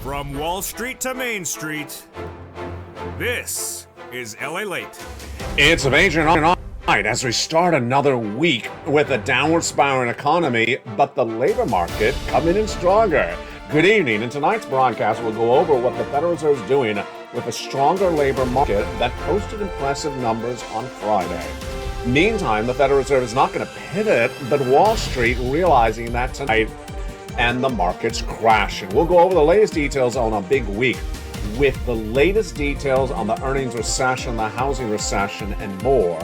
From Wall Street to Main Street, this is LALATE. It's a major night as we start another week with a downward spiraling economy, but the labor market coming in stronger. Good evening. In tonight's broadcast, we'll go over what the Federal Reserve is doing with a stronger labor market that posted impressive numbers on Friday. Meantime, the Federal Reserve is not going to pivot, but Wall Street realizing that tonight, and the market's crashing. We'll go over the latest details on a big week with the latest details on the earnings recession, the housing recession, and more.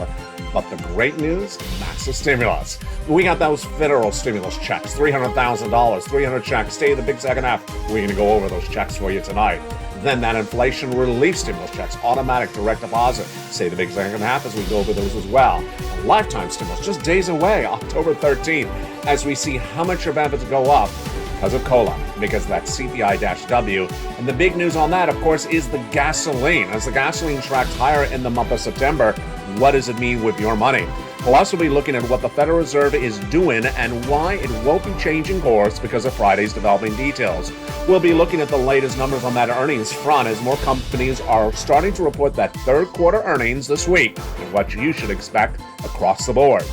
But the great news, massive stimulus. We got those federal stimulus checks, $300,000, 300 checks. Stay in the big second half. We're going to go over those checks for you tonight. Then that inflation relief stimulus checks, automatic direct deposit. Say the big second half as we go over those as well. A lifetime stimulus, just days away, October 13th, as we see how much your benefits go up because of COLA, because that's CPI-W. And the big news on that, of course, is the gasoline. As the gasoline tracks higher in the month of September, what does it mean with your money? Plus, we'll be looking at what the Federal Reserve is doing and why it won't be changing course because of Friday's developing details. We'll be looking at the latest numbers on that earnings front as more companies are starting to report that third quarter earnings this week and what you should expect across the board.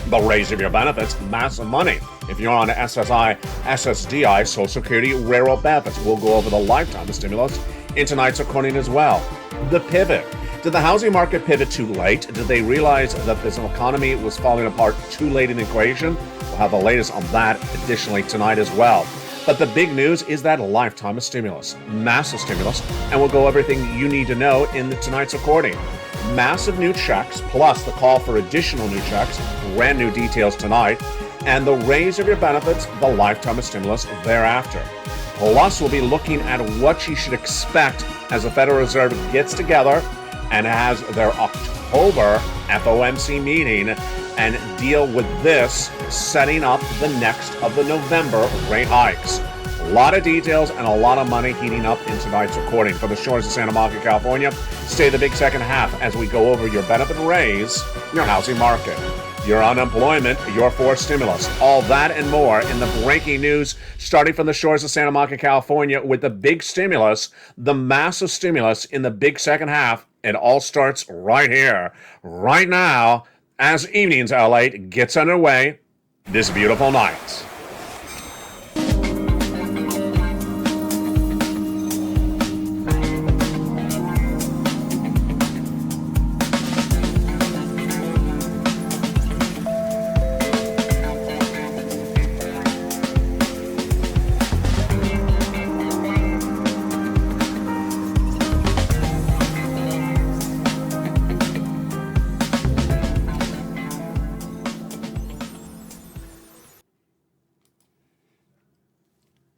The raise of your benefits, massive money. If you're on SSI SSDI, Social Security, Railroad benefits, we'll go over the lifetime stimulus in tonight's recording as well. The pivot. Did the housing market pivot too late? Did they realize that this economy was falling apart too late in the equation? We'll have the latest on that additionally tonight as well. But the big news is that lifetime of stimulus, massive stimulus, and we'll go everything you need to know in tonight's recording. Massive new checks, plus the call for additional new checks, brand new details tonight, and the raise of your benefits, the lifetime of stimulus thereafter. Plus, we'll be looking at what you should expect as the Federal Reserve gets together and has their October FOMC meeting and deal with this, setting up the next of the November rate hikes. A lot of details and a lot of money heating up in tonight's recording. From the shores of Santa Monica, California, stay the big second half as we go over your benefit raise, your housing market, your unemployment, your forced stimulus, all that and more in the breaking news starting from the shores of Santa Monica, California with the big stimulus, the massive stimulus in the big second half. It all starts right here, right now, as Evenings LALATE gets underway this beautiful night.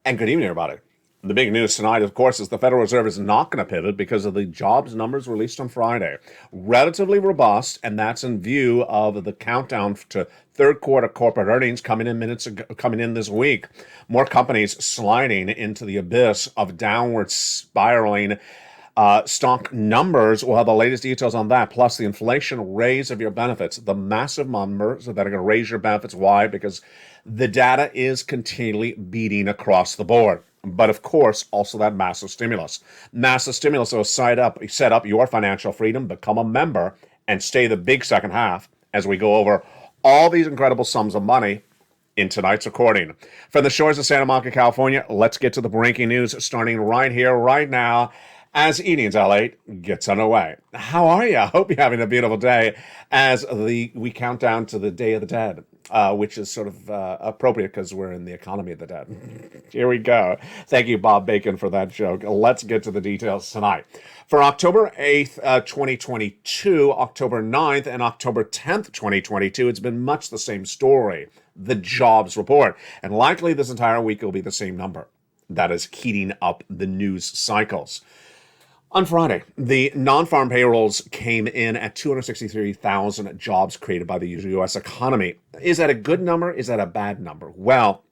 And good evening, everybody. The big news tonight, of course, is the Federal Reserve is not going to pivot because of the jobs numbers released on Friday. Relatively robust, and that's in view of the countdown to third quarter corporate earnings coming in this week. More companies sliding into the abyss of downward spiraling stock numbers. We'll have the latest details on that, plus the inflation raise of your benefits, the massive numbers that are going to raise your benefits. Why? Because the data is continually beating across the board. But of course, also that massive stimulus. Massive stimulus will set up your financial freedom, become a member, and stay the big second half as we go over all these incredible sums of money in tonight's recording. From the shores of Santa Monica, California, let's get to the breaking news starting right here, right now, as Evenings LALATE gets underway. How are you? I hope you're having a beautiful day as we count down to the Day of the Dead, which is sort of appropriate because we're in the economy of the dead. Here we go. Thank you, Bob Bacon, for that joke. Let's get to the details tonight. For October 8th, 2022, October 9th, and October 10th, 2022, it's been much the same story, the jobs report. And likely this entire week will be the same number. That is heating up the news cycles. On Friday, the non-farm payrolls came in at 263,000 jobs created by the U.S. economy. Is that a good number? Is that a bad number? Well,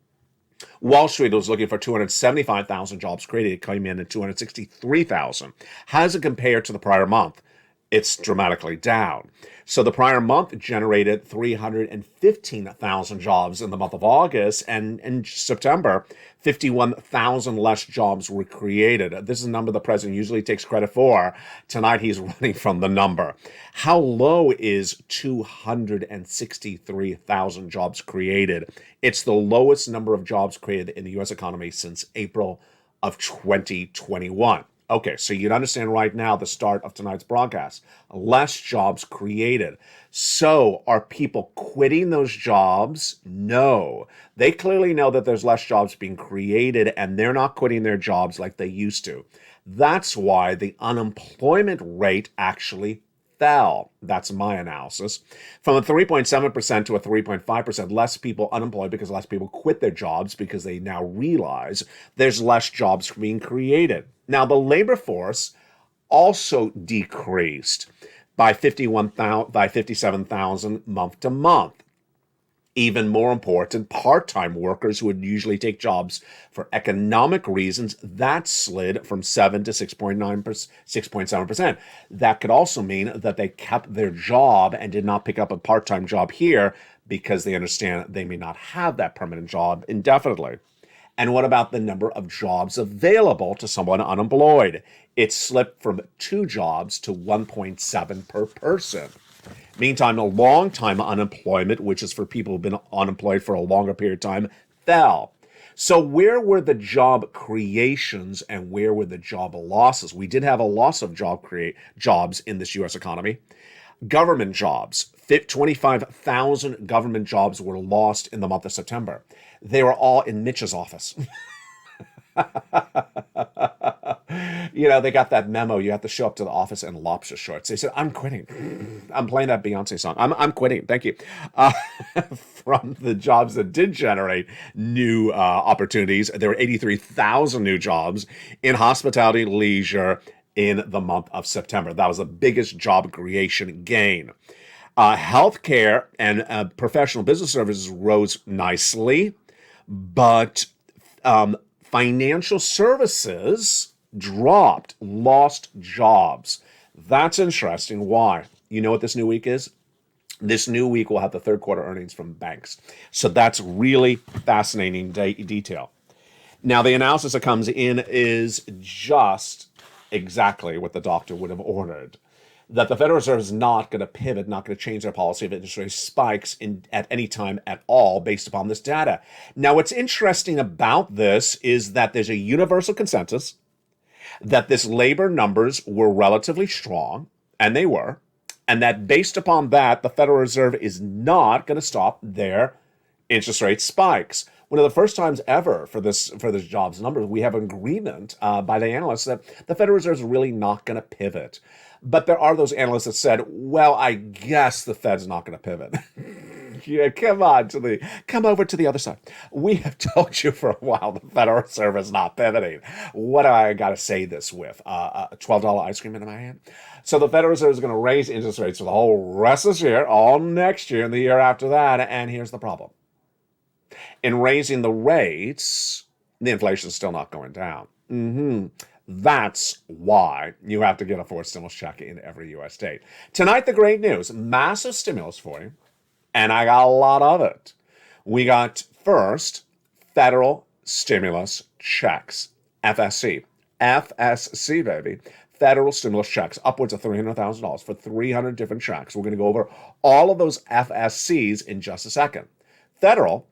Wall Street was looking for 275,000 jobs created. It came in at 263,000. How does it compare to the prior month? it's dramatically down. So the prior month generated 315,000 jobs in the month of August, and in September, 51,000 less jobs were created. This is a number the president usually takes credit for. Tonight, he's running from the number. How low is 263,000 jobs created? It's the lowest number of jobs created in the U.S. economy since April of 2021. Okay, so you'd understand right now the start of tonight's broadcast. Less jobs created. So are people quitting those jobs? No. They clearly know that there's less jobs being created, and they're not quitting their jobs like they used to. That's why the unemployment rate actually fell. That's my analysis. From a 3.7% to a 3.5%, less people unemployed because less people quit their jobs because they now realize there's less jobs being created. Now, the labor force also decreased by 57,000 month to month. Even more important, part-time workers who would usually take jobs for economic reasons, that slid from 7 to 6.7%. That could also mean that they kept their job and did not pick up a part-time job here because they understand they may not have that permanent job indefinitely. And what about the number of jobs available to someone unemployed? It slipped from 2 jobs to 1.7 per person. Meantime, the long-time unemployment, which is for people who've been unemployed for a longer period of time, fell. So where were the job creations and where were the job losses? We did have a loss of jobs in this U.S. economy. Government jobs, 25,000 government jobs were lost in the month of September. They were all in Mitch's office. You know, they got that memo. You have to show up to the office in lobster shorts. They said, I'm quitting. I'm playing that Beyonce song. I'm quitting. Thank you. From the jobs that did generate new opportunities, there were 83,000 new jobs in hospitality, leisure in the month of September. That was the biggest job creation gain. Healthcare and professional business services rose nicely, but financial services dropped, lost jobs. That's interesting. Why? You know what this new week is? This new week we'll have the third quarter earnings from banks. So that's really fascinating detail. Now, the analysis that comes in is just exactly what the doctor would have ordered. That the Federal Reserve is not going to pivot, not going to change their policy if interest rate spikes at any time at all based upon this data. Now, what's interesting about this is that there's a universal consensus that this labor numbers were relatively strong, and they were, and that based upon that, the Federal Reserve is not going to stop their interest rate spikes. One of the first times ever for this jobs numbers, we have an agreement by the analysts that the Federal Reserve is really not going to pivot. But there are those analysts that said, well, I guess the Fed's not going to pivot. Yeah, come over to the other side. We have told you for a while the Federal Reserve is not pivoting. What do I got to say this with? A $12 ice cream in my hand? So the Federal Reserve is going to raise interest rates for the whole rest of this year, all next year, and the year after that. And here's the problem. In raising the rates, the inflation is still not going down. That's why you have to get a forced stimulus check in every U.S. state. Tonight, the great news, massive stimulus for you, and I got a lot of it. We got, first, federal stimulus checks, FSC. FSC, baby. Federal stimulus checks, upwards of $300,000 for 300 different checks. We're going to go over all of those FSCs in just a second. Federal,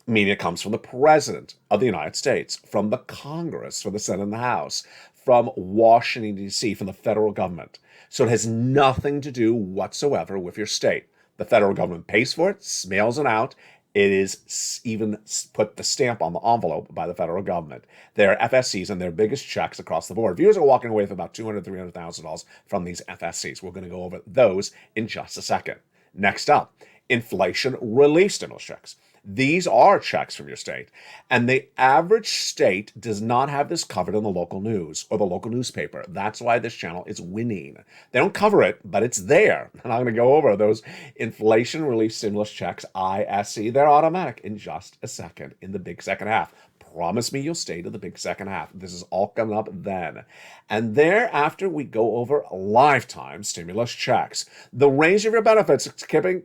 meaning it comes from the President of the United States, from the Congress, from the Senate and the House, from Washington, D.C., from the federal government. So it has nothing to do whatsoever with your state. The federal government pays for it, mails it out. It is even put the stamp on the envelope by the federal government. They're FSCs and their biggest checks across the board. Viewers are walking away with about $200,000, $300,000 from these FSCs. We're going to go over those in just a second. Next up, inflation relief stimulus checks. These are checks from your state, and the average state does not have this covered in the local news or the local newspaper. That's why this channel is winning. They don't cover it, but it's there. And I'm going to go over those inflation relief stimulus checks, ISC. They're automatic in just a second in the big second half. Promise me you'll stay to the big second half. This is all coming up then. And thereafter, we go over lifetime stimulus checks. The range of your benefits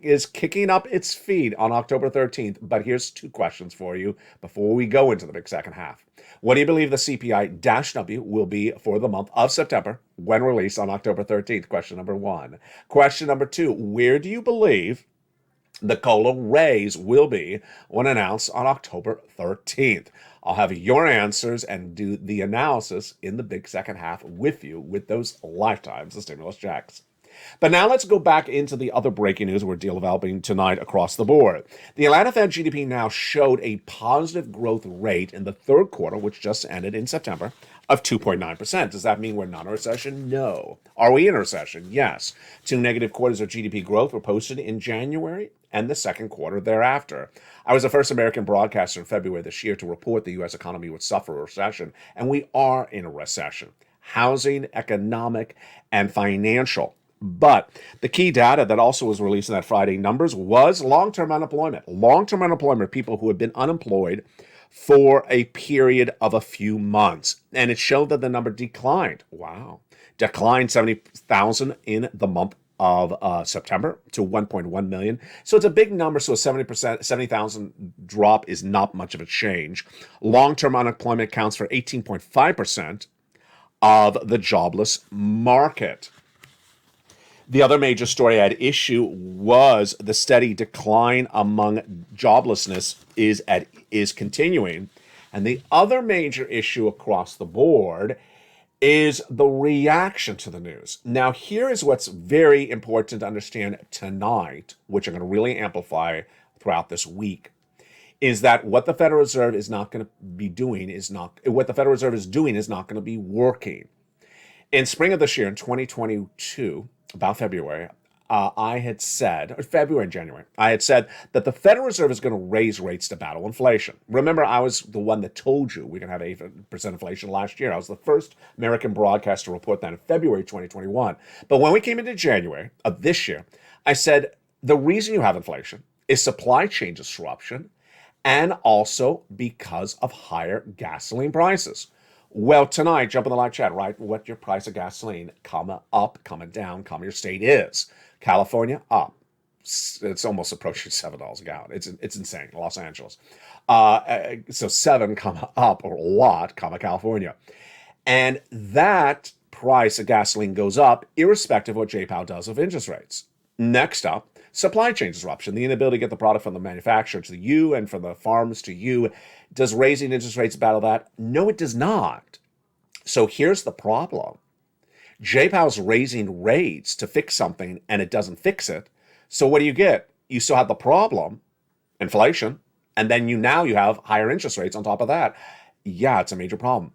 is kicking up its feet on October 13th. But here's two questions for you before we go into the big second half. What do you believe the CPI-W will be for the month of September when released on October 13th? Question number one. Question number two, where do you believe the COLA raise will be when announced on October 13th? I'll have your answers and do the analysis in the big second half with you with those lifetimes of stimulus checks. But now let's go back into the other breaking news we're developing tonight across the board. The Atlanta Fed GDP now showed a positive growth rate in the third quarter, which just ended in September, of 2.9%. Does that mean we're not in a recession? No. Are we in a recession? Yes. 2 negative quarters of GDP growth were posted in January and the second quarter thereafter. I was the first American broadcaster in February this year to report the U.S. economy would suffer a recession, and we are in a recession. Housing, economic, and financial. But the key data that also was released in that Friday numbers was long-term unemployment. Long-term unemployment, people who have been unemployed for a period of a few months. And it showed that the number declined. Wow. Declined 70,000 in the month of September to 1.1 million. So it's a big number. So a 70,000 drop is not much of a change. Long-term unemployment accounts for 18.5% of the jobless market. The other major story at issue was the steady decline among joblessness is continuing. And the other major issue across the board is the reaction to the news. Now, here is what's very important to understand tonight, which I'm going to really amplify throughout this week, is that what the Federal Reserve is not going to be doing is not what the Federal Reserve is doing is not going to be working. In spring of this year, in 2022, about February, I had said, or February and January, I had said that the Federal Reserve is going to raise rates to battle inflation. Remember, I was the one that told you we're going to have 8% inflation last year. I was the first American broadcaster to report that in February 2021. But when we came into January of this year, I said the reason you have inflation is supply chain disruption and also because of higher gasoline prices. Well, tonight, jump in the live chat, right? What your price of gasoline, comma up, comma down, comma your state is. California, up. It's almost approaching $7 a gallon. It's insane. Los Angeles. So 7, comma up, or a lot, comma California. And that price of gasoline goes up irrespective of what JPOW does of interest rates. Next up, supply chain disruption, the inability to get the product from the manufacturer to you and from the farms to you. Does raising interest rates battle that? No, it does not. So here's the problem. JPOW's raising rates to fix something and it doesn't fix it. So what do you get? You still have the problem, inflation, and then you have higher interest rates on top of that. Yeah, it's a major problem.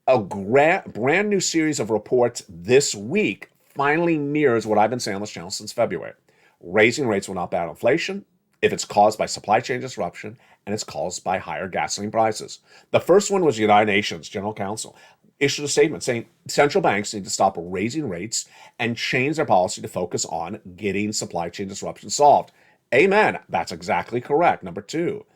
A brand new series of reports this week finally mirrors what I've been saying on this channel since February. Raising rates will not battle inflation if it's caused by supply chain disruption and it's caused by higher gasoline prices. The first one was the United Nations General Council issued a statement saying central banks need to stop raising rates and change their policy to focus on getting supply chain disruption solved. Amen. That's exactly correct. Number two,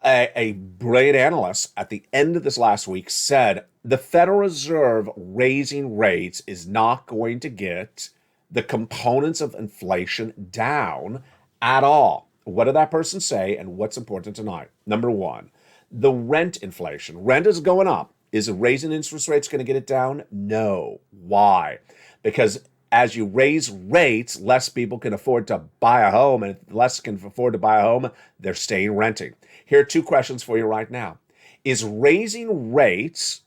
a brilliant analyst at the end of this last week said the Federal Reserve raising rates is not going to get the components of inflation down at all. What did that person say, and what's important tonight? Number one, the rent inflation. Rent is going up. Is raising interest rates going to get it down? No. Why? Because as you raise rates, less people can afford to buy a home, and if less can afford to buy a home, they're staying renting. Here are two questions for you right now. Is raising rates,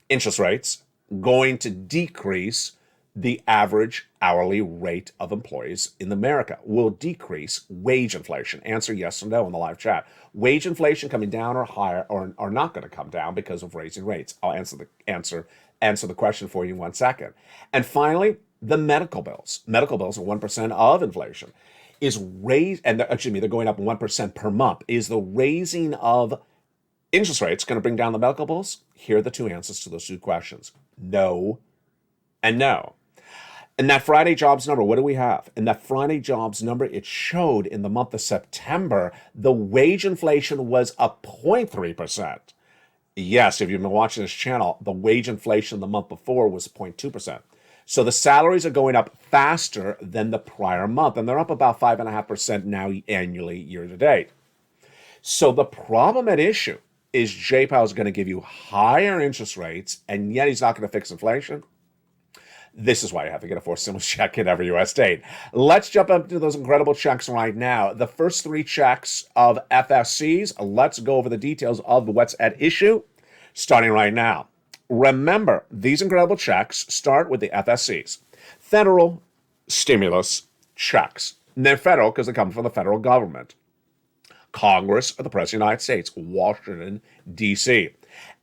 interest rates, going to decrease the average hourly rate of employees in America? Will decrease wage inflation? Answer yes or no in the live chat. Wage inflation coming down or higher or not going to come down because of raising rates? I'll answer the question for you in 1 second. And finally, the medical bills. Medical bills are 1% of inflation. They're going up 1% per month. Is the raising of interest rates going to bring down the medical bills? Here are the two answers to those two questions. No and no. And that Friday jobs number, what do we have? In that Friday jobs number, it showed in the month of September, the wage inflation was a 0.3%. Yes, if you've been watching this channel, the wage inflation the month before was 0.2%. So the salaries are going up faster than the prior month, and they're up about 5.5% now annually year to date. So the problem at issue is Jay Powell is going to give you higher interest rates, and yet he's not going to fix inflation. This is why you have to get a forced stimulus check in every U.S. state. Let's jump up to those incredible checks right now. The first three checks of FSCs, let's go over the details of what's at issue, starting right now. Remember, these incredible checks start with the FSCs, federal stimulus checks. And they're federal because they come from the federal government. Congress of the President of the United States, Washington, D.C.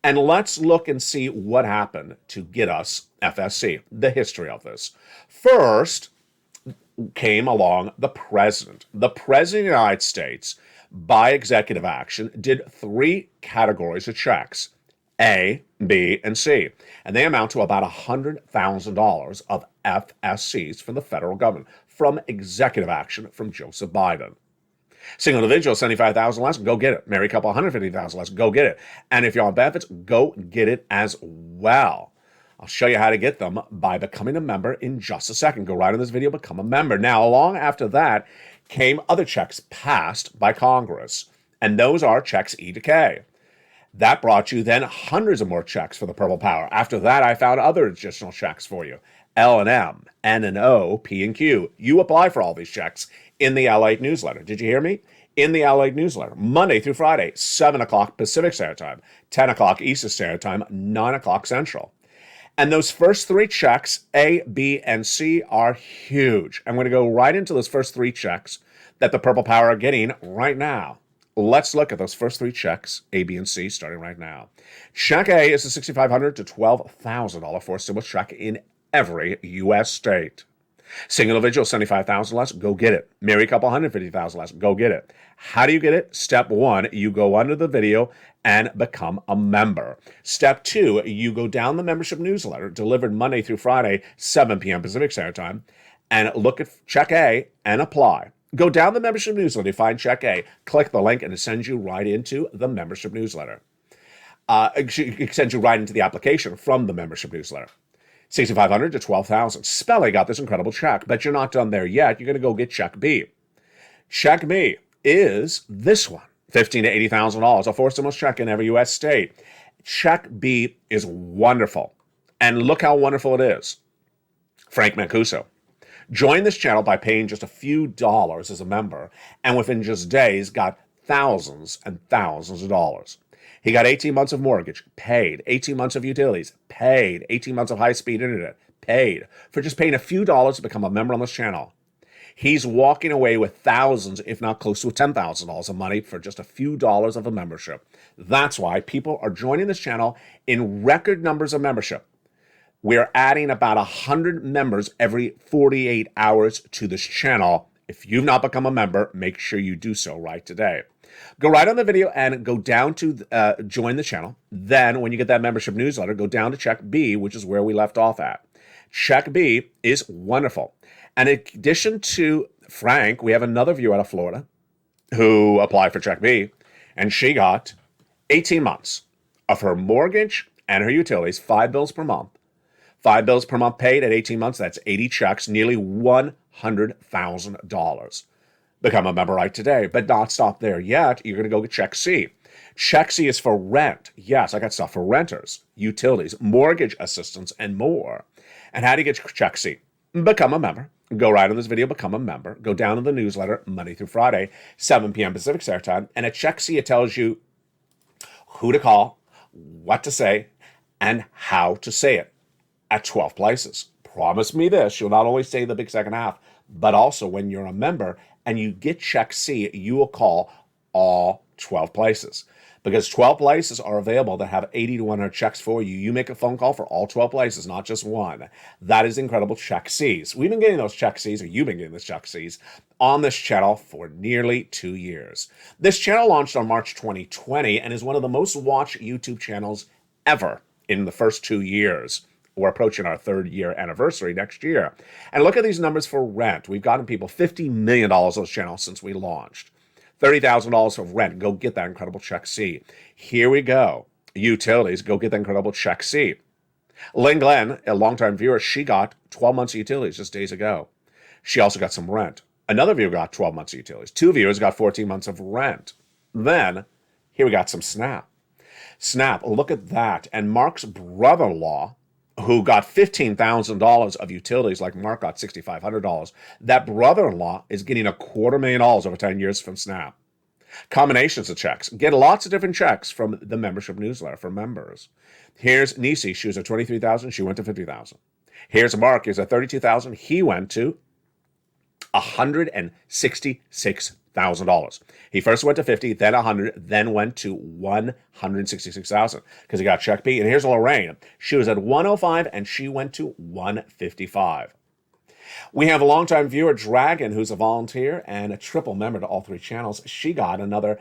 And let's look and see what happened to get us FSC, the history of this. First came along the president. The president of the United States, by executive action, did three categories of checks, A, B, and C. And they amount to about $100,000 of FSCs from the federal government, from executive action from Joseph Biden. Single individual, $75,000 less, go get it. Married couple, $150,000 less, go get it. And if you're on benefits, go get it as well. I'll show you how to get them by becoming a member in just a second. Go right in this video, become a member. Now, along after that came other checks passed by Congress, and those are checks E to K. That brought you then hundreds of more checks for the Purple Power. After that, I found other additional checks for you. L and M, N and O, P and Q. You apply for all these checks in the LALATE newsletter. Did you hear me? In the LALATE newsletter, Monday through Friday, 7 o'clock Pacific Standard Time, 10 o'clock Eastern Standard Time, 9 o'clock Central. And those first three checks, A, B, and C, are huge. I'm going to go right into those first three checks that the Purple Power are getting right now. Let's look at those first three checks, A, B, and C, starting right now. Check A is a $6,500 to $12,000 forced stimulus check in every U.S. state. Single individual, $75,000 less, go get it. Married couple, $150,000 less, go get it. How do you get it? Step 1, you go under the video and become a member. Step 2, you go down the membership newsletter, delivered Monday through Friday, 7 p.m. Pacific Standard Time, and look at Check A and apply. Go down the membership newsletter, find Check A, click the link, and it sends you right into the membership newsletter. It sends you right into the application from the membership newsletter. $6,500 to $12,000. Spelling got this incredible check, but you're not done there yet. You're going to go get Check B. Check B is this one, $15,000 to $80,000, a forced stimulus check in every U.S. state. Check B is wonderful, and look how wonderful it is. Frank Mancuso. Join this channel by paying just a few dollars as a member, and within just days got thousands and thousands of dollars. He got 18 months of mortgage, paid. 18 months of utilities, paid. 18 months of high-speed internet, paid. For just paying a few dollars to become a member on this channel. He's walking away with thousands, if not close to $10,000 of money for just a few dollars of a membership. That's why people are joining this channel in record numbers of membership. We're adding about 100 members every 48 hours to this channel. If you've not become a member, make sure you do so right today. Go right on the video and go down to join the channel. Then when you get that membership newsletter, go down to Check B, which is where we left off at. Check B is wonderful. And in addition to Frank, we have another viewer out of Florida who applied for Check B, and she got 18 months of her mortgage and her utilities, 5 bills per month. 5 bills per month paid at 18 months, that's 80 checks, nearly $100,000. Become a member right today, but not stop there yet. You're going to go get Check C. Check C is for rent. Yes, I got stuff for renters, utilities, mortgage assistance, and more. And how do you get Check C? Become a member. Go right on this video, become a member. Go down to the newsletter Monday through Friday, 7 p.m. Pacific Standard Time. And at Check C, it tells you who to call, what to say, and how to say it at 12 places. Promise me this, you'll not only say the big second half, but also when you're a member and you get Check C, you will call all 12 places. Because 12 places are available that have 80 to 100 checks for you. You make a phone call for all 12 places, not just one. That is incredible Check Cs. We've been getting those Check Cs, or you've been getting those Check Cs, on this channel for nearly 2 years. This channel launched on March 2020 and is one of the most watched YouTube channels ever in the first 2 years. We're approaching our 3rd-year anniversary next year. And look at these numbers for rent. We've gotten people $50 million on those channels since we launched. $30,000 of rent. Go get that incredible check C. Here we go. Utilities. Go get that incredible check C. Lynn Glenn, a longtime viewer, she got 12 months of utilities just days ago. She also got some rent. Another viewer got 12 months of utilities. 2 viewers got 14 months of rent. Then, here we got some Snap. Snap, look at that. And Mark's brother-in-law, who got $15,000 of utilities, like Mark got $6,500, that brother-in-law is getting $250,000 over 10 years from Snap. Combinations of checks. Get lots of different checks from the membership newsletter for members. Here's Nisi. She was at $23,000. She went to $50,000. Here's Mark. He's at $32,000. He went to $166,000. He first went to 50, then 100, then went to 166,000 because he got check B. And here's Lorraine. She was at 105 and she went to 155. We have a longtime viewer, Dragon, who's a volunteer and a triple member to all 3 channels. She got another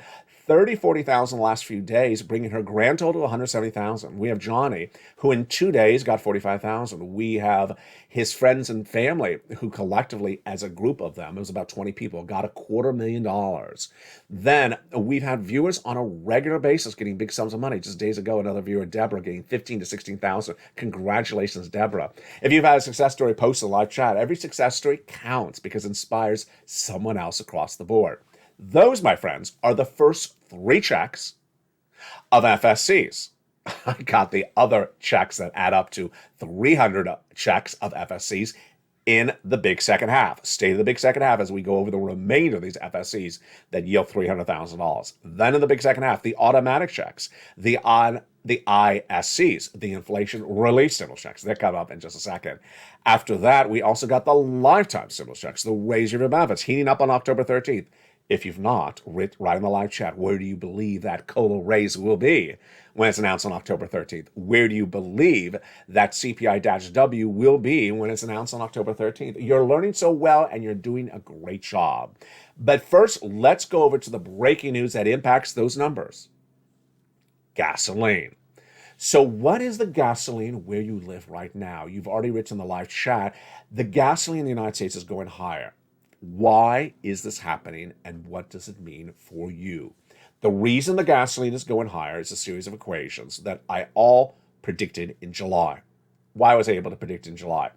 40,000 the last few days, bringing her grand total to 170,000. We have Johnny, who in 2 days got 45,000. We have his friends and family, who collectively, as a group of them, it was about 20 people, got $250,000. Then we've had viewers on a regular basis getting big sums of money. Just days ago, another viewer, Deborah, getting 15 to 16,000. Congratulations, Deborah. If you've had a success story, post a live chat. Every success story counts because it inspires someone else across the board. Those, my friends, are the first 3 checks of FSCs. I got the other checks that add up to 300 checks of FSCs in the big second half. Stay to the big second half as we go over the remainder of these FSCs that yield $300,000. Then in the big second half, the automatic checks, the ISCs, the inflation relief stimulus checks. They're coming up in just a second. After that, we also got the lifetime stimulus checks, the raise your benefits, heating up on October 13th. If you've not, write in the live chat, where do you believe that COLA raise will be when it's announced on October 13th? Where do you believe that CPI-W will be when it's announced on October 13th? You're learning so well and you're doing a great job. But first, let's go over to the breaking news that impacts those numbers. Gasoline. So what is the gasoline where you live right now? You've already written in the live chat. The gasoline in the United States is going higher. Why is this happening and what does it mean for you? The reason the gasoline is going higher is a series of equations that I all predicted in July. Why was I able to predict in July?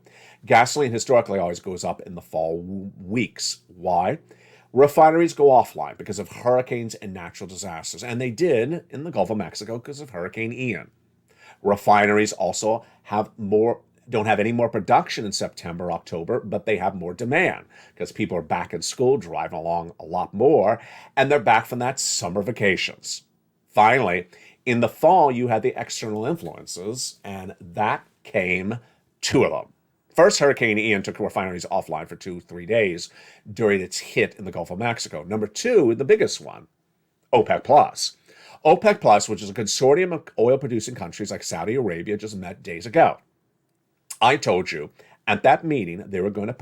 Gasoline historically always goes up in the fall weeks. Why? Refineries go offline because of hurricanes and natural disasters, and they did in the Gulf of Mexico because of Hurricane Ian. Refineries also don't have any more production in September, October, but they have more demand because people are back in school, driving along a lot more, and they're back from that summer vacations. Finally, in the fall, you had the external influences, and that came 2 of them. First, Hurricane Ian took refineries offline for 2-3 days during its hit in the Gulf of Mexico. Number 2, the biggest one, OPEC Plus. OPEC Plus, which is a consortium of oil-producing countries like Saudi Arabia, just met days ago. I told you at that meeting they were going to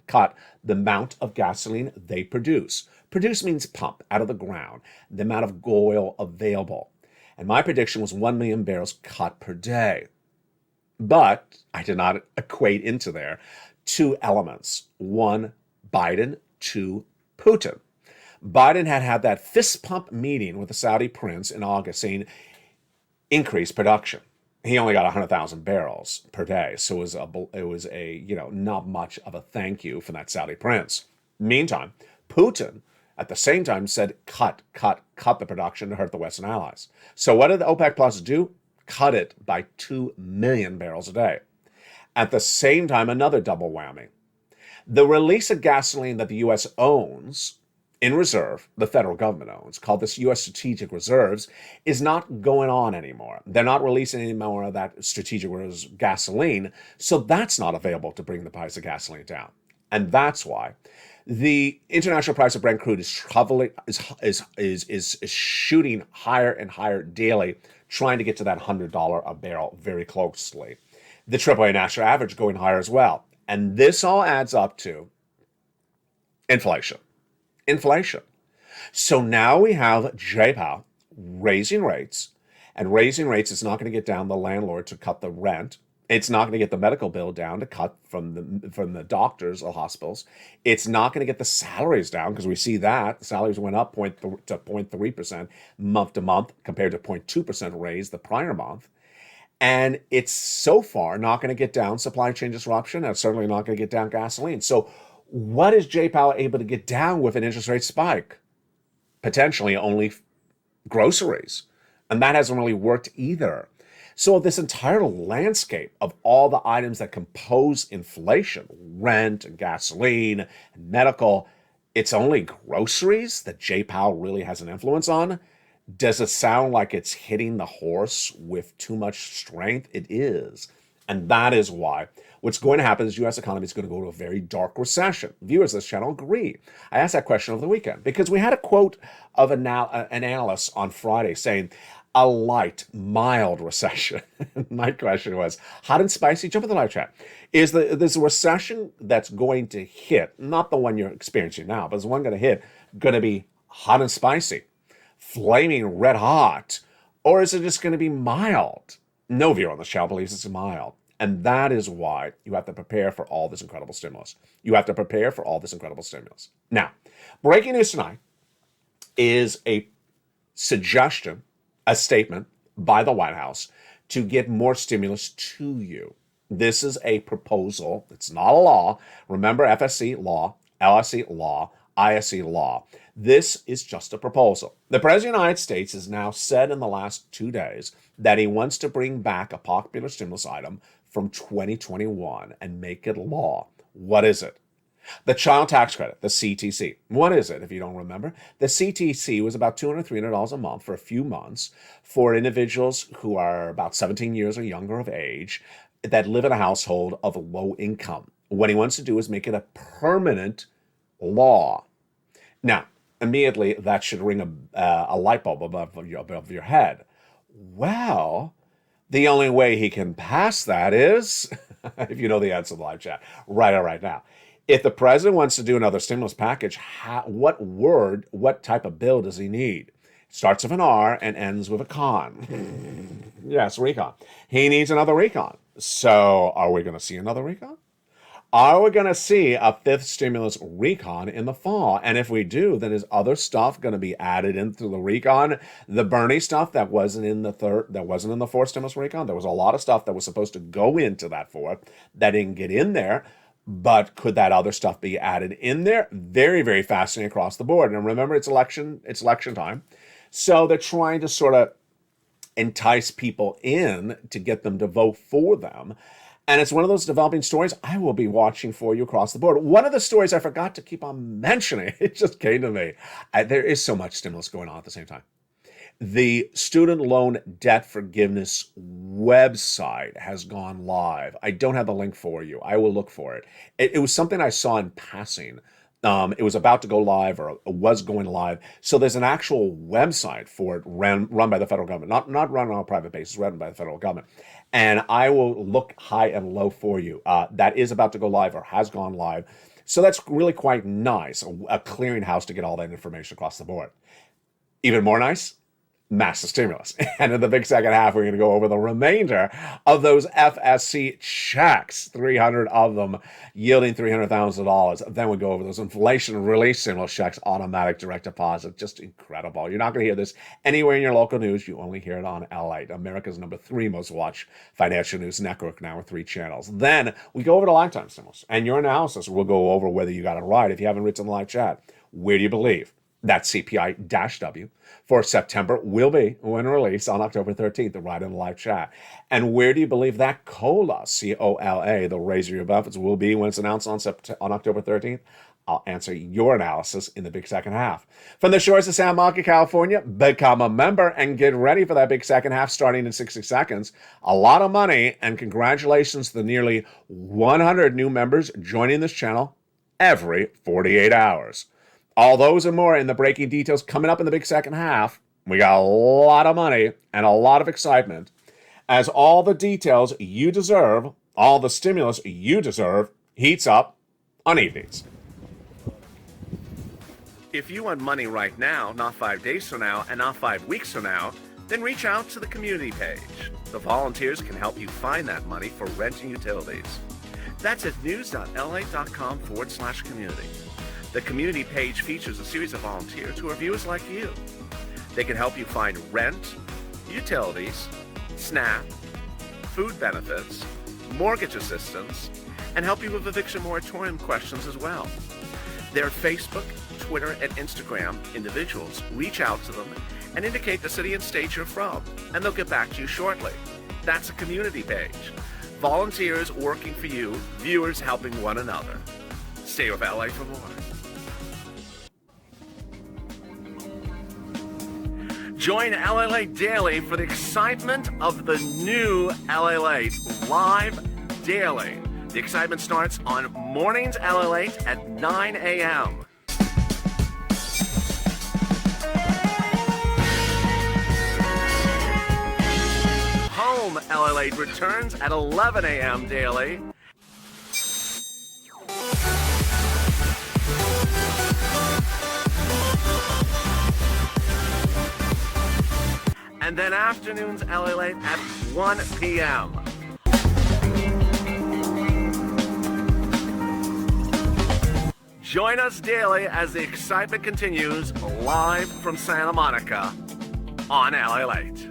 cut the amount of gasoline they produce. Produce means pump out of the ground, the amount of oil available. And my prediction was 1 million barrels cut per day. But I did not equate into there 2 elements. 1, Biden. 2, Putin. Biden had that fist pump meeting with the Saudi prince in August saying increase production. He only got 100,000 barrels per day, so it was not much of a thank you from that Saudi prince. Meantime, Putin at the same time said cut the production to hurt the Western allies. So what did the OPEC Plus do? Cut it by 2 million barrels a day. At the same time, another double whammy. The release of gasoline that the U.S. owns in reserve, the federal government owns, called this U.S. Strategic Reserves, is not going on anymore. They're not releasing any more of that strategic reserves gasoline, so that's not available to bring the price of gasoline down. And that's why the international price of Brent crude is shooting higher and higher daily, trying to get to that $100 a barrel very closely. The AAA national average going higher as well. And this all adds up to inflation. So now we have Jay Powell raising rates, and raising rates is not going to get down the landlord to cut the rent. It's not going to get the medical bill down to cut from the doctors or hospitals. It's not going to get the salaries down because we see that the salaries went up 0.3% month to month compared to 0.2% raise the prior month. And it's so far not going to get down supply chain disruption, and it's certainly not going to get down gasoline. So what is Jay Powell able to get down with an interest rate spike? Potentially only groceries. And that hasn't really worked either. So this entire landscape of all the items that compose inflation, rent and gasoline and medical, it's only groceries that Jay Powell really has an influence on. Does it sound like it's hitting the horse with too much strength? It is. And that is why what's going to happen is the U.S. economy is going to go to a very dark recession. Viewers of this channel agree. I asked that question over the weekend because we had a quote of an analyst on Friday saying, a light, mild recession. My question was, hot and spicy? Jump in the live chat. Is this recession that's going to hit, not the one you're experiencing now, but is the one going to hit, going to be hot and spicy, flaming red hot, or is it just going to be mild? No viewer on this channel believes it's mild. And that is why you have to prepare for all this incredible stimulus. You have to prepare for all this incredible stimulus. Now, breaking news tonight is a suggestion, a statement by the White House to get more stimulus to you. This is a proposal. It's not a law. Remember, FSC law, LSC law, ISC law. This is just a proposal. The President of the United States has now said in the last 2 days that he wants to bring back a popular stimulus item from 2021 and make it law. What is it? The child tax credit, the CTC. What is it, if you don't remember? The CTC was about $200, $300 a month for a few months for individuals who are about 17 years or younger of age that live in a household of low income. What he wants to do is make it a permanent law. Now, immediately, that should ring a light bulb above your head. Well, the only way he can pass that is, if you know the answer to the live chat, right now. If the president wants to do another stimulus package, what type of bill does he need? Starts with an R and ends with a con. Yes, recon. He needs another recon. So are we going to see another recon? Are we going to see a fifth stimulus recon in the fall? And if we do, then is other stuff going to be added into the recon? The Bernie stuff that wasn't in the fourth stimulus recon. There was a lot of stuff that was supposed to go into that fourth that didn't get in there. But could that other stuff be added in there? Very, very fascinating across the board. And remember, it's election time. So they're trying to sort of entice people in to get them to vote for them. And it's one of those developing stories I will be watching for you across the board. One of the stories I forgot to keep on mentioning, it just came to me. There is so much stimulus going on at the same time. The student loan debt forgiveness website has gone live. I don't have the link for you. I will look for it. It was something I saw in passing. It was about to go live or was going live. So there's an actual website for it run by the federal government, not run on a private basis, run by the federal government. And I will look high and low for you. That is about to go live or has gone live. So that's really quite nice, a clearinghouse to get all that information across the board. Even more nice, massive stimulus. And in the big second half, we're going to go over the remainder of those FSC checks, 300 of them yielding $300,000. Then we go over those inflation relief stimulus checks, automatic direct deposit. Just incredible. You're not going to hear this anywhere in your local news. You only hear it on LALATE, America's #3 most watched financial news network now with 3 channels. Then we go over to lifetime stimulus and your analysis. We'll go over whether you got it right. If you haven't written in the live chat, where do you believe that CPI-W for September will be when released on October 13th, right in the live chat? And where do you believe that COLA, C-O-L-A, the raise your benefits, will be when it's announced on October 13th? I'll answer your analysis in the big second half. From the shores of San Marco, California, become a member and get ready for that big second half starting in 60 seconds. A lot of money, and congratulations to the nearly 100 new members joining this channel every 48 hours. All those and more in the breaking details coming up in the big second half. We got a lot of money and a lot of excitement as all the details you deserve, all the stimulus you deserve, heats up on evenings. If you want money right now, not 5 days from now, and not 5 weeks from now, then reach out to the community page. The volunteers can help you find that money for rent and utilities. That's at news.la.com/community. The community page features a series of volunteers who are viewers like you. They can help you find rent, utilities, SNAP, food benefits, mortgage assistance, and help you with eviction moratorium questions as well. Their Facebook, Twitter, and Instagram individuals reach out to them and indicate the city and state you're from, and they'll get back to you shortly. That's a community page. Volunteers working for you, viewers helping one another. Stay with LA for more. Join LALATE Daily for the excitement of the new LALATE live daily. The excitement starts on mornings LALATE at 9 a.m. Home LALATE returns at 11 a.m. daily. And then afternoons LALATE at 1 p.m. Join us daily as the excitement continues live from Santa Monica on LALATE.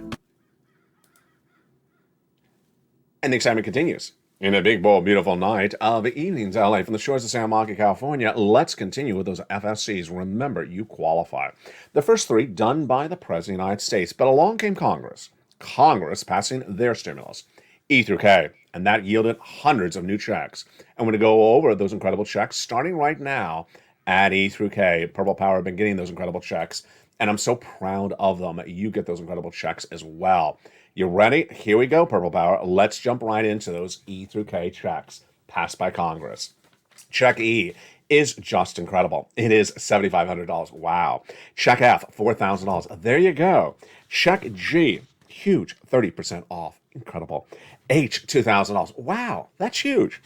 And the excitement continues. In a big, bold, beautiful night of evenings, LA, from the shores of Santa Monica, California, let's continue with those FSCs. Remember, you qualify. The first three done by the President of the United States, but along came Congress. Congress passing their stimulus, E through K, and that yielded hundreds of new checks. And we're going to go over those incredible checks starting right now at E through K. Purple Power have been getting those incredible checks, and I'm so proud of them. You get those incredible checks as well. You ready? Here we go, Purple Power. Let's jump right into those E through K checks passed by Congress. Check E is just incredible. It is $7,500. Wow. Check F, $4,000. There you go. Check G, huge, 30% off. Incredible. H, $2,000. Wow, that's huge.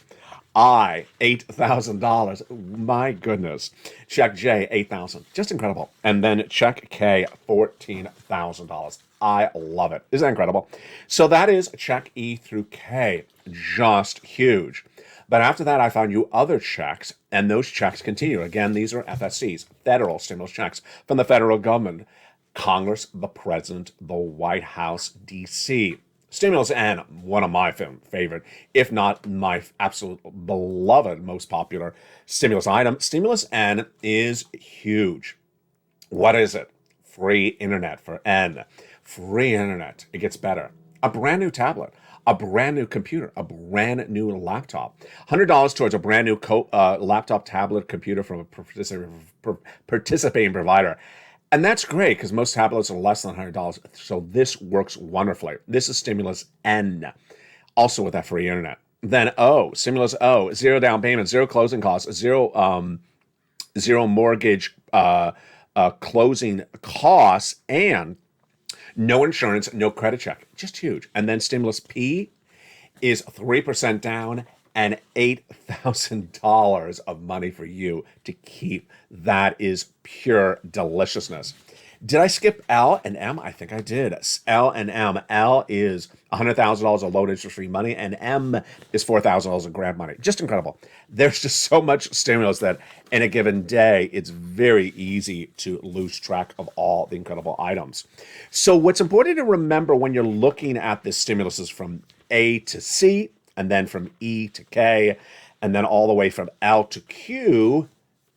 I, $8,000. My goodness. Check J, $8,000. Just incredible. And then check K, $14,000. I love it. Isn't that incredible? So that is check E through K. Just huge. But after that, I found you other checks, and those checks continue. Again, these are FSCs, federal stimulus checks from the federal government, Congress, the President, the White House, D.C. Stimulus N, one of my favorite, if not my absolute beloved, most popular stimulus item. Stimulus N is huge. What is it? Free internet for N. Free internet. It gets better. A brand new tablet, a brand new computer, a brand new laptop. $100 towards a brand new laptop, tablet, computer from a participating provider. And that's great because most tablets are less than $100. So this works wonderfully. This is Stimulus N, also with that free internet. Then O, Stimulus O, zero down payment, zero closing costs, zero mortgage closing costs, and no insurance, no credit check. Just huge. And then Stimulus P is 3% down and $8,000 of money for you to keep. That is pure deliciousness. Did I skip L and M? I think I did. L and M. L is $100,000 of low interest free money, and M is $4,000 of grab money. Just incredible. There's just so much stimulus that in a given day, it's very easy to lose track of all the incredible items. So what's important to remember when you're looking at this stimulus is from A to C, and then from E to K, and then all the way from L to Q